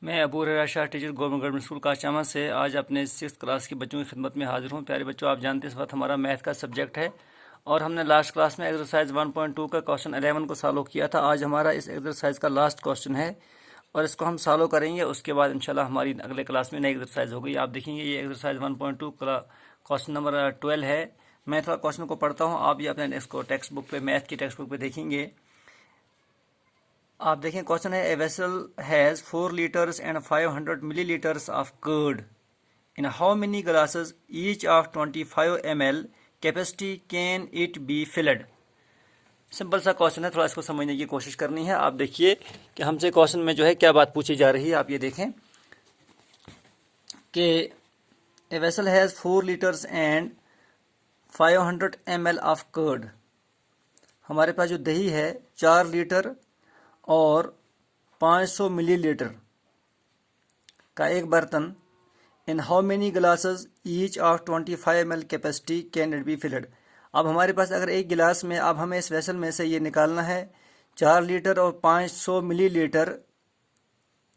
मैं Abu Huraira Shah teacher government school Kachama से आज अपने 6th क्लास के बच्चों की खिदमत में हाजिर हूँ। प्यारे बच्चों, आप जानते हैं इस वक्त हमारा मैथ का सब्जेक्ट है और हमने लास्ट क्लास में एक्सरसाइज 1.2 का क्वेश्चन 11 को सॉल्व किया था। आज हमारा इस एक्सरसाइज का लास्ट क्वेश्चन है और इसको हम सॉल्व करेंगे। उसके बाद इंशाल्लाह हमारी अगले क्लास में नई एक्सरसाइज होगी। आप देखेंगे ये एक्सरसाइज 1.2 का क्वेश्चन नंबर 12 है। मैं थोड़ा क्वेश्चन को पढ़ता हूँ, आप ये अपने इसको टेक्स्ट बुक पे, मैथ की टेक्स्ट बुक पे देखेंगे। आप देखें क्वेश्चन है, a vessel has 4 litres and 500 millilitres of curd in how many glasses each of 25 ml capacity can it be filled. Simple सा क्वेश्चन है, थोड़ा इसको समझने की कोशिश करनी है। आप देखिए कि हमसे क्वेश्चन में जो है क्या बात पूछी जा रही है। आप ये देखें कि a vessel has 4 litres and 500 ml of curd. हमारे पास जो दही है 4 लीटर और 500 मिलीलीटर का एक बर्तन। इन how many glasses each of 25 ml capacity can it be field. अब हमारे पास अगर एक गिलास में, अब हमें इस वेसल में से ये निकालना है 4 लीटर और 500 मिलीलीटर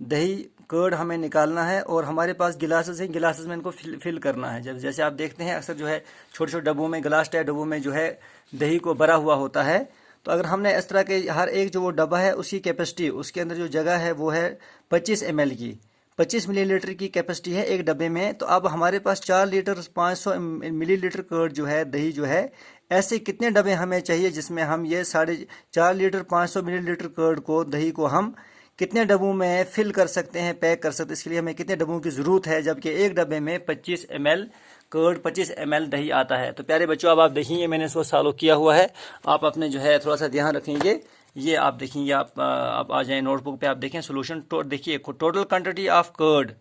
दही कर्ड हमें निकालना है और हमारे पास गिलासेस हैं, गिलासेस में इनको फिल करना है। जब जैसे आप देखते हैं अक्सर जो है छोटे छोटे डब्बों में, ग्लास टाइप डब्बों में जो है दही को भरा हुआ होता है। तो अगर हमने इस तरह के हर एक जो वो डब्बा है उसकी कैपेसिटी, उसके अंदर जो जगह है वो है 25 ml की, 25 मिलीलीटर की कैपेसिटी है एक डब्बे में। तो अब हमारे पास 4 लीटर 500 मिलीलीटर कर्ड जो है, दही जो है, ऐसे कितने डब्बे हमें चाहिए जिसमें हम ये 4.5 लीटर 500 मिलीलीटर कर्ड को, दही को हम कितने डब्बों में फिल कर सकते हैं, पैक कर सकते हैं। इसके लिए हमें कितने डब्बों की जरूरत है, जबकि एक डब्बे में 25 ml कर्ड, 25 ml दही आता है। तो प्यारे बच्चों, अब आप देखेंगे मैंने इसको सॉल्व किया हुआ है। आप अपने जो है थोड़ा सा ध्यान रखेंगे। ये आप देखेंगे, आप आ जाएं नोटबुक पे, आप देखें सोल्यूशन। देखिए टोटल क्वांटिटी ऑफ कर्ड,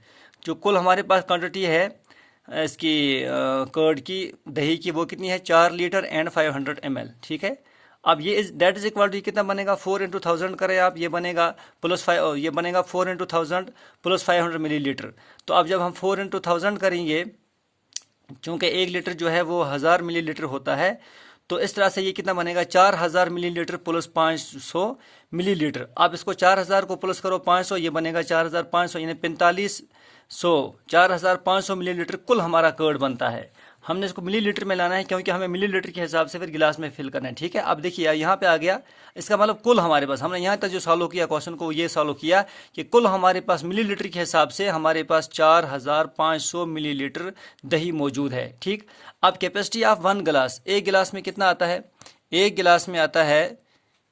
जो कुल हमारे पास क्वांटिटी है इसकी कर्ड की, दही की, वो कितनी है 4 लीटर एंड 500 ml। ठीक है। अब ये दैट इज इक्वल टू कितना बनेगा, 4 इंटू 1000 करें आप, ये बनेगा +5, ये बनेगा 4 इंटू 1000 + 500 मिलीलीटर। तो अब जब हम 4 इंटू 1000 करेंगे, चूंकि 1 लीटर जो है वो 1000 मिलीलीटर होता है, तो इस तरह से ये कितना बनेगा 4000 मिलीलीटर + 500 मिलीलीटर। अब इसको 4000 को प्लस करो 500, ये बनेगा 4500, यानी 4500, 4500 मिलीलीटर कुल हमारा कर्ड बनता है। हमने इसको मिलीलीटर में लाना है क्योंकि हमें मिलीलीटर के हिसाब से फिर गिलास में फिल करना है। ठीक है। अब देखिए यहाँ पे आ गया, इसका मतलब कुल हमारे पास, हमने यहाँ तक जो सॉल्व किया क्वेश्चन को, ये सॉल्व किया कि कुल हमारे पास मिलीलीटर के हिसाब से हमारे पास 4500 मिलीलीटर दही मौजूद है। ठीक। अब कैपेसिटी ऑफ 1 गिलास, एक गिलास में कितना आता है, एक गिलास में आता है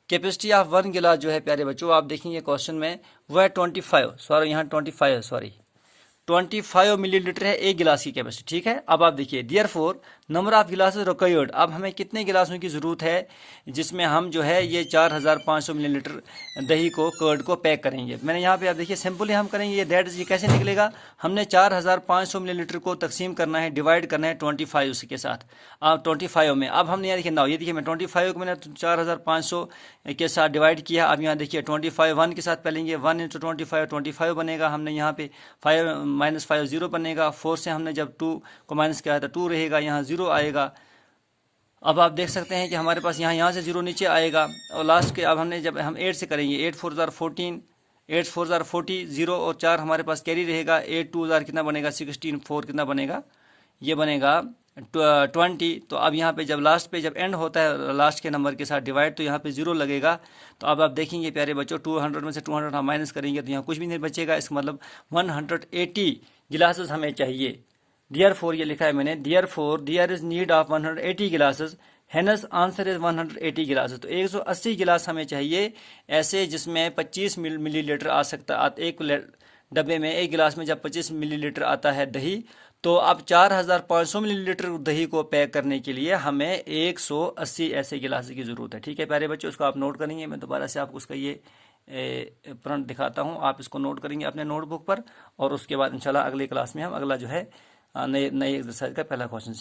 कैपेसिटी ऑफ 1 गिलास जो है प्यारे बच्चों, आप देखेंगे क्वेश्चन में वो है 25 मिलीलीटर है एक गिलास की कैपेसिटी। ठीक है। अब आप देखिए therefore number of glasses required, अब हमें कितने गिलासों की जरूरत है जिसमें हम जो है ये 4500 मिलीलीटर दही को, कर्ड को पैक करेंगे। मैंने यहाँ पे आप देखिए सिंपली हम करेंगे ये दैट, ये कैसे निकलेगा, हमने 4500 मिलीलीटर को तकसीम करना है, डिवाइड करना है 25 के साथ। 25 में अब हमने यहाँ देखिए ना, ये देखिए मैं 25 को मैंने 4500 के साथ डिवाइड किया। अब यहाँ देखिए 25 1 के साथ पहलेंगे, 1 इंटू 25 बनेगा। हमने यहाँ पे 5 -5 0 बनेगा। 4 से हमने जब 2 को माइनस किया था 2 रहेगा, यहाँ 0 आएगा। अब आप देख सकते हैं कि हमारे पास यहाँ से 0 नीचे आएगा और लास्ट के, अब हमने जब हम 8 से करेंगे, 8 4 14, 8 4 40, 0 और 4 हमारे पास कैरी रहेगा। 8 2 कितना बनेगा 16, 4 कितना बनेगा, ये बनेगा 20। तो अब यहाँ पे जब लास्ट पे जब एंड होता है लास्ट के नंबर के साथ डिवाइड, तो यहाँ पे 0 लगेगा। तो अब आप देखेंगे प्यारे बच्चों 200 में से 200 हम माइनस करेंगे तो यहाँ कुछ भी नहीं बचेगा। इसका मतलब 180 गिलासेस हमें चाहिए। देयरफॉर ये लिखा है मैंने, therefore there is need of 180 glasses, hence answer is 180 glasses. तो 180 गिलास हमें चाहिए ऐसे जिसमें 25 मिलीलीटर आ सकता। एक डब्बे में, एक गिलास में जब 25 मिलीलीटर आता है दही, तो अब 4500 मिलीलीटर दही को पैक करने के लिए हमें 180 ऐसे गिलास की जरूरत है। ठीक है प्यारे बच्चों, उसको आप नोट करेंगे। मैं दोबारा से आपको उसका ये प्रिंट दिखाता हूँ, आप इसको नोट करेंगे अपने नोटबुक पर और उसके बाद इंशाल्लाह अगली क्लास में हम अगला जो है नई एक्सरसाइज का पहला क्वेश्चन